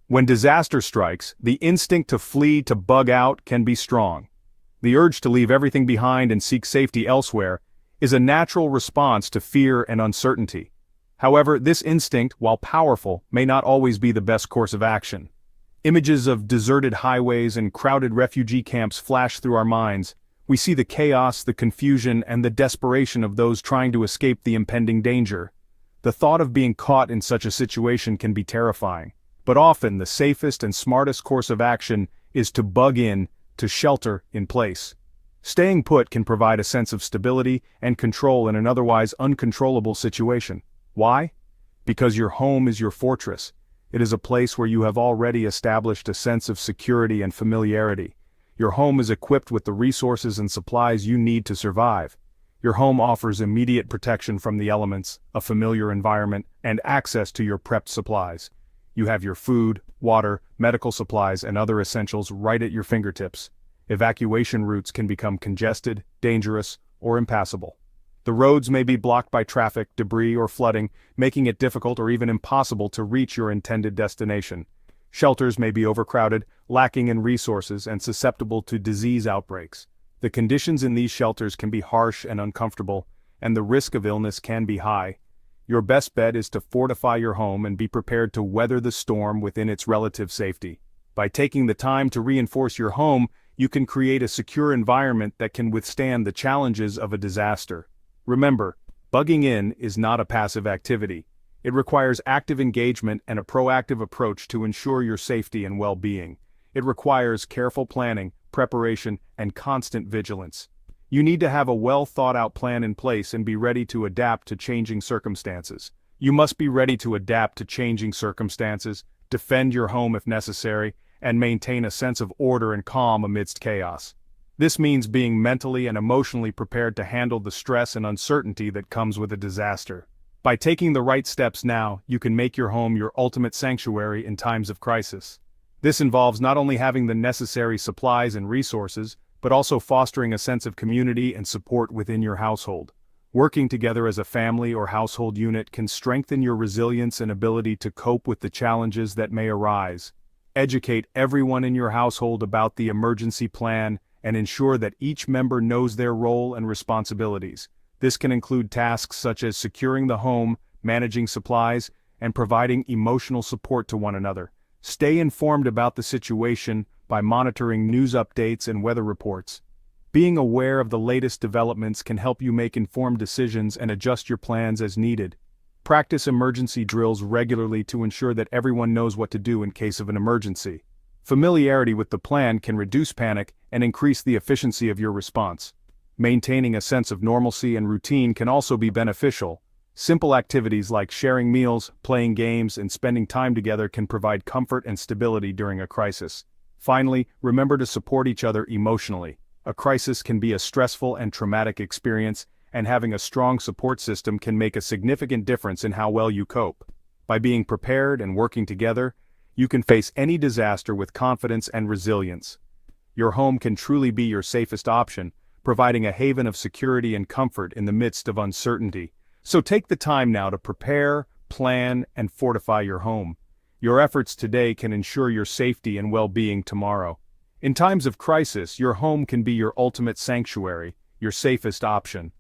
When disaster strikes, the instinct to flee, to bug out, can be strong. The urge to leave everything behind and seek safety elsewhere is a natural response to fear and uncertainty. However, this instinct, while powerful, may not always be the best course of action. Images of deserted highways and crowded refugee camps flash through our minds. We see the chaos, the confusion, and the desperation of those trying to escape the impending danger. The thought of being caught in such a situation can be terrifying, but often the safest and smartest course of action is to bug in, to shelter in place. Staying put can provide a sense of stability and control in an otherwise uncontrollable situation. Why? Because your home is your fortress. It is a place where you have already established a sense of security and familiarity. Your home is equipped with the resources and supplies you need to survive. Your home offers immediate protection from the elements, a familiar environment, and access to your prepped supplies. You have your food, water, medical supplies, and other essentials right at your fingertips. Evacuation routes can become congested, dangerous, or impassable. The roads may be blocked by traffic, debris, or flooding, making it difficult or even impossible to reach your intended destination. Shelters may be overcrowded, lacking in resources, and susceptible to disease outbreaks. The conditions in these shelters can be harsh and uncomfortable, and the risk of illness can be high. Your best bet is to fortify your home and be prepared to weather the storm within its relative safety. By taking the time to reinforce your home, you can create a secure environment that can withstand the challenges of a disaster. Remember, bugging in is not a passive activity. It requires active engagement and a proactive approach to ensure your safety and well-being. It requires careful planning, preparation, and constant vigilance. You need to have a well-thought-out plan in place and be ready to adapt to changing circumstances. You must be ready to adapt to changing circumstances, defend your home if necessary, and maintain a sense of order and calm amidst chaos. This means being mentally and emotionally prepared to handle the stress and uncertainty that comes with a disaster. By taking the right steps now, you can make your home your ultimate sanctuary in times of crisis. This involves not only having the necessary supplies and resources, but also fostering a sense of community and support within your household. Working together as a family or household unit can strengthen your resilience and ability to cope with the challenges that may arise. Educate everyone in your household about the emergency plan and ensure that each member knows their role and responsibilities. This can include tasks such as securing the home, managing supplies, and providing emotional support to one another. Stay informed about the situation by monitoring news updates and weather reports. Being aware of the latest developments can help you make informed decisions and adjust your plans as needed. Practice emergency drills regularly to ensure that everyone knows what to do in case of an emergency. Familiarity with the plan can reduce panic and increase the efficiency of your response. Maintaining a sense of normalcy and routine can also be beneficial. Simple activities like sharing meals, playing games, and spending time together can provide comfort and stability during a crisis. Finally, remember to support each other emotionally. A crisis can be a stressful and traumatic experience, and having a strong support system can make a significant difference in how well you cope. By being prepared and working together, you can face any disaster with confidence and resilience. Your home can truly be your safest option, providing a haven of security and comfort in the midst of uncertainty. So take the time now to prepare, plan, and fortify your home. Your efforts today can ensure your safety and well-being tomorrow. In times of crisis, your home can be your ultimate sanctuary, your safest option.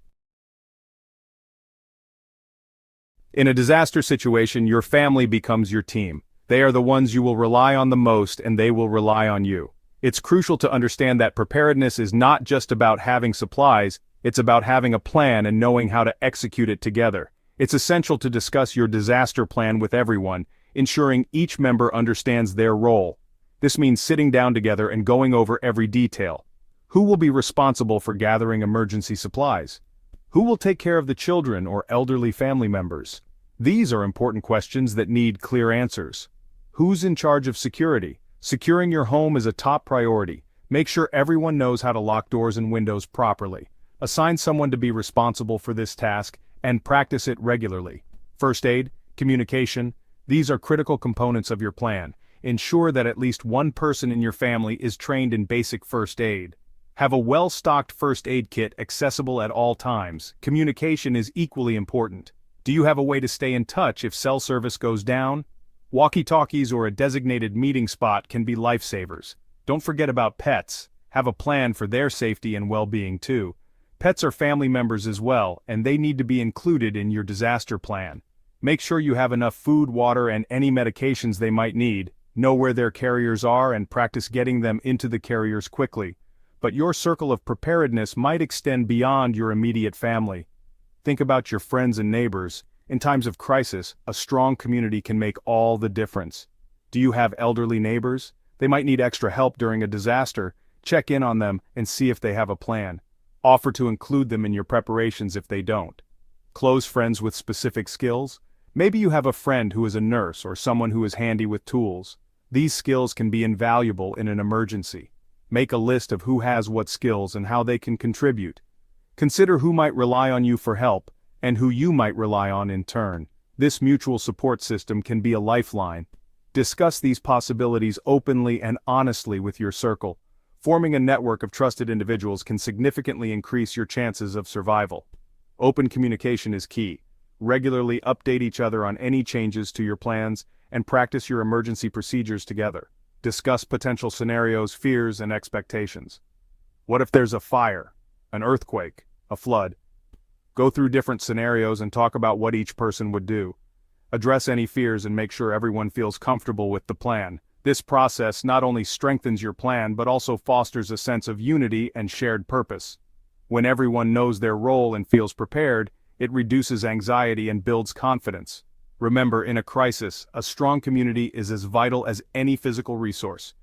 In a disaster situation, your family becomes your team. They are the ones you will rely on the most, and they will rely on you. It's crucial to understand that preparedness is not just about having supplies, it's about having a plan and knowing how to execute it together. It's essential to discuss your disaster plan with everyone, ensuring each member understands their role. This means sitting down together and going over every detail. Who will be responsible for gathering emergency supplies? Who will take care of the children or elderly family members? These are important questions that need clear answers. Who's in charge of security? Securing your home is a top priority. Make sure everyone knows how to lock doors and windows properly. Assign someone to be responsible for this task and practice it regularly. First aid, communication, these are critical components of your plan. Ensure that at least one person in your family is trained in basic first aid. Have a well-stocked first aid kit accessible at all times. Communication is equally important. Do you have a way to stay in touch if cell service goes down? Walkie-talkies or a designated meeting spot can be lifesavers. Don't forget about pets. Have a plan for their safety and well-being too. Pets are family members as well, and they need to be included in your disaster plan. Make sure you have enough food, water, and any medications they might need. Know where their carriers are and practice getting them into the carriers quickly. But your circle of preparedness might extend beyond your immediate family. Think about your friends and neighbors. In times of crisis, a strong community can make all the difference. Do you have elderly neighbors? They might need extra help during a disaster. Check in on them and see if they have a plan. Offer to include them in your preparations if they don't. Close friends with specific skills? Maybe you have a friend who is a nurse or someone who is handy with tools. These skills can be invaluable in an emergency. Make a list of who has what skills and how they can contribute. Consider who might rely on you for help, and who you might rely on in turn. This mutual support system can be a lifeline. Discuss these possibilities openly and honestly with your circle. Forming a network of trusted individuals can significantly increase your chances of survival. Open communication is key. Regularly update each other on any changes to your plans and practice your emergency procedures together. Discuss potential scenarios, fears, and expectations. What if there's a fire, an earthquake, a flood? Go through different scenarios and talk about what each person would do. Address any fears and make sure everyone feels comfortable with the plan. This process not only strengthens your plan but also fosters a sense of unity and shared purpose. When everyone knows their role and feels prepared, it reduces anxiety and builds confidence. Remember, in a crisis, a strong community is as vital as any physical resource.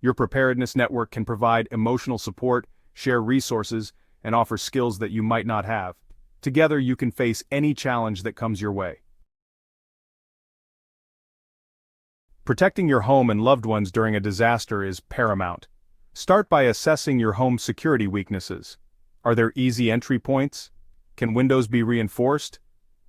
Your preparedness network can provide emotional support, share resources, and offer skills that you might not have. Together you can face any challenge that comes your way. Protecting your home and loved ones during a disaster is paramount. Start by assessing your home's security weaknesses. Are there easy entry points? Can windows be reinforced?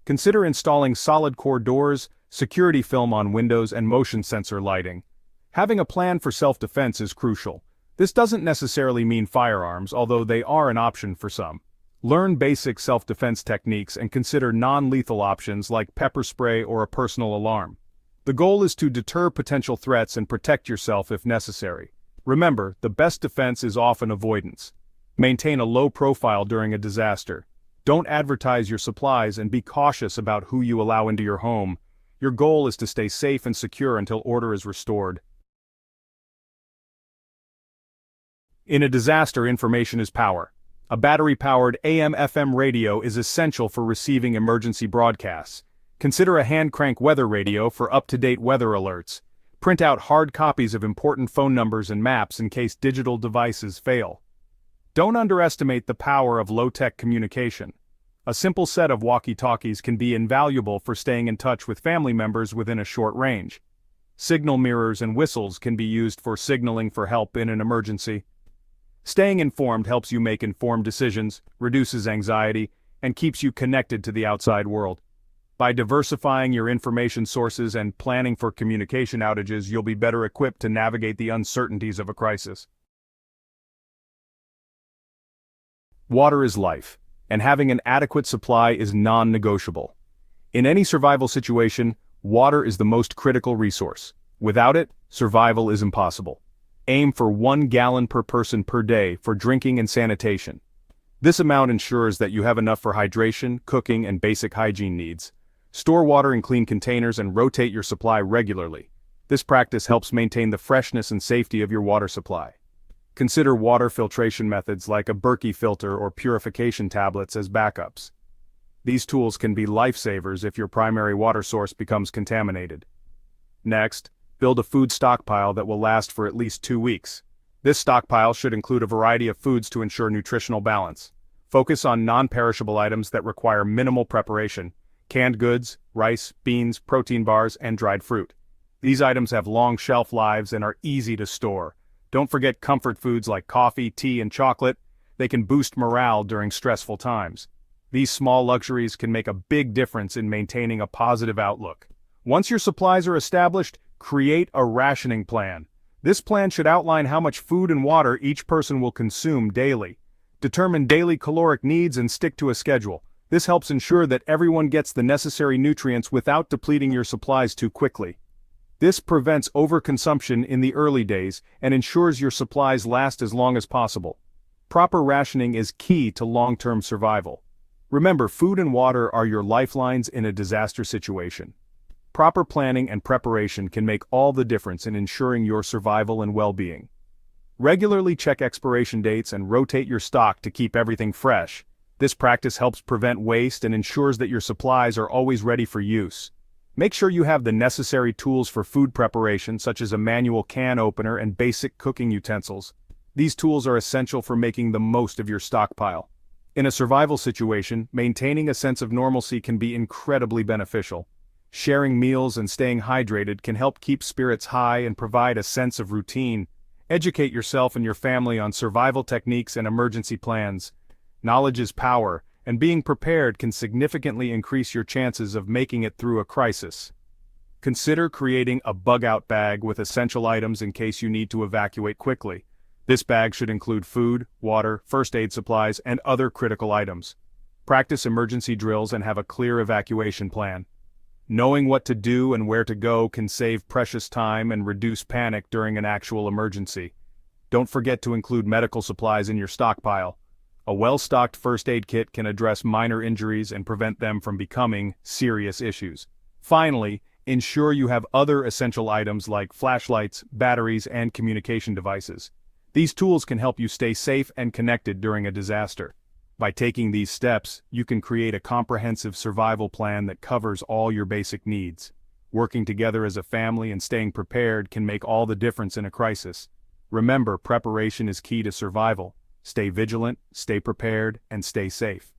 Consider installing solid core doors, security film on windows, and motion sensor lighting. Having a plan for self-defense is crucial. This doesn't necessarily mean firearms, although they are an option for some. Learn basic self-defense techniques and consider non-lethal options like pepper spray or a personal alarm. The goal is to deter potential threats and protect yourself if necessary. Remember, the best defense is often avoidance. Maintain a low profile during a disaster. Don't advertise your supplies and be cautious about who you allow into your home. Your goal is to stay safe and secure until order is restored. In a disaster, information is power. A battery-powered AM/FM radio is essential for receiving emergency broadcasts. Consider a hand-crank weather radio for up-to-date weather alerts. Print out hard copies of important phone numbers and maps in case digital devices fail. Don't underestimate the power of low-tech communication. A simple set of walkie-talkies can be invaluable for staying in touch with family members within a short range. Signal mirrors and whistles can be used for signaling for help in an emergency. Staying informed helps you make informed decisions, reduces anxiety, and keeps you connected to the outside world. By diversifying your information sources and planning for communication outages, you'll be better equipped to navigate the uncertainties of a crisis. Water is life, and having an adequate supply is non-negotiable. In any survival situation, water is the most critical resource. Without it, survival is impossible. Aim for 1 gallon per person per day for drinking and sanitation. This amount ensures that you have enough for hydration, cooking, and basic hygiene needs. Store water in clean containers and rotate your supply regularly. This practice helps maintain the freshness and safety of your water supply. Consider water filtration methods like a Berkey filter or purification tablets as backups. These tools can be lifesavers if your primary water source becomes contaminated. Next, build a food stockpile that will last for at least 2 weeks. This stockpile should include a variety of foods to ensure nutritional balance. Focus on non-perishable items that require minimal preparation: canned goods, rice, beans, protein bars, and dried fruit. These items have long shelf lives and are easy to store. Don't forget comfort foods like coffee, tea, and chocolate. They can boost morale during stressful times. These small luxuries can make a big difference in maintaining a positive outlook. Once your supplies are established, create a rationing plan. This plan should outline how much food and water each person will consume daily. Determine daily caloric needs and stick to a schedule. This helps ensure that everyone gets the necessary nutrients without depleting your supplies too quickly. This prevents overconsumption in the early days and ensures your supplies last as long as possible. Proper rationing is key to long-term survival. Remember, food and water are your lifelines in a disaster situation. Proper planning and preparation can make all the difference in ensuring your survival and well-being. Regularly check expiration dates and rotate your stock to keep everything fresh. This practice helps prevent waste and ensures that your supplies are always ready for use. Make sure you have the necessary tools for food preparation, such as a manual can opener and basic cooking utensils. These tools are essential for making the most of your stockpile. In a survival situation, maintaining a sense of normalcy can be incredibly beneficial. Sharing meals and staying hydrated can help keep spirits high and provide a sense of routine. Educate yourself and your family on survival techniques and emergency plans. Knowledge is power, and being prepared can significantly increase your chances of making it through a crisis. Consider creating a bug-out bag with essential items in case you need to evacuate quickly. This bag should include food, water, first aid supplies, and other critical items. Practice emergency drills and have a clear evacuation plan. Knowing what to do and where to go can save precious time and reduce panic during an actual emergency. Don't forget to include medical supplies in your stockpile. A well-stocked first aid kit can address minor injuries and prevent them from becoming serious issues. Finally, ensure you have other essential items like flashlights, batteries, and communication devices. These tools can help you stay safe and connected during a disaster. By taking these steps, you can create a comprehensive survival plan that covers all your basic needs. Working together as a family and staying prepared can make all the difference in a crisis. Remember, preparation is key to survival. Stay vigilant, stay prepared, and stay safe.